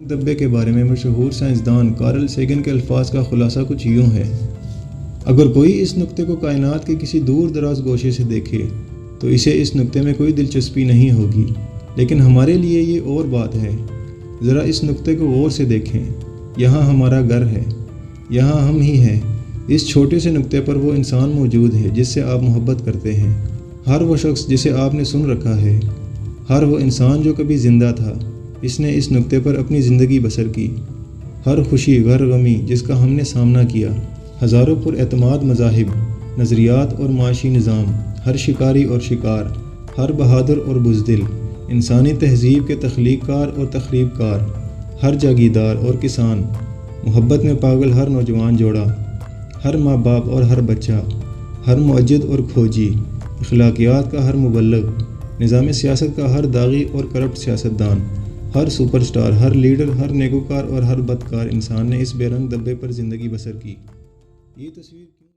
دبے کے بارے میں مشہور سائنسدان کارل سیگن کے الفاظ کا خلاصہ کچھ یوں ہے: اگر کوئی اس نقطے کو کائنات کے کسی دور دراز گوشے سے دیکھے تو اسے اس نقطے میں کوئی دلچسپی نہیں ہوگی، لیکن ہمارے لیے یہ اور بات ہے۔ ذرا اس نقطے کو غور سے دیکھیں، یہاں ہمارا گھر ہے، یہاں ہم ہی ہیں۔ اس چھوٹے سے نقطے پر وہ انسان موجود ہے جس سے آپ محبت کرتے ہیں، ہر وہ شخص جسے آپ نے سن رکھا ہے، ہر وہ انسان جو کبھی زندہ تھا، اس نے اس نقطے پر اپنی زندگی بسر کی۔ ہر خوشی، ہر غمی جس کا ہم نے سامنا کیا، ہزاروں پر اعتماد مذاہب، نظریات اور معاشی نظام، ہر شکاری اور شکار، ہر بہادر اور بزدل، انسانی تہذیب کے تخلیق کار اور تخریب کار، ہر جاگیردار اور کسان، محبت میں پاگل ہر نوجوان جوڑا، ہر ماں باپ اور ہر بچہ، ہر معجد اور کھوجی، اخلاقیات کا ہر مبلغ، نظام سیاست کا ہر داغی اور کرپٹ سیاستدان، ہر سپر سٹار، ہر لیڈر، ہر نیکوکار اور ہر بدکار انسان نے اس بے رنگ دبے پر زندگی بسر کی۔ یہ تصویر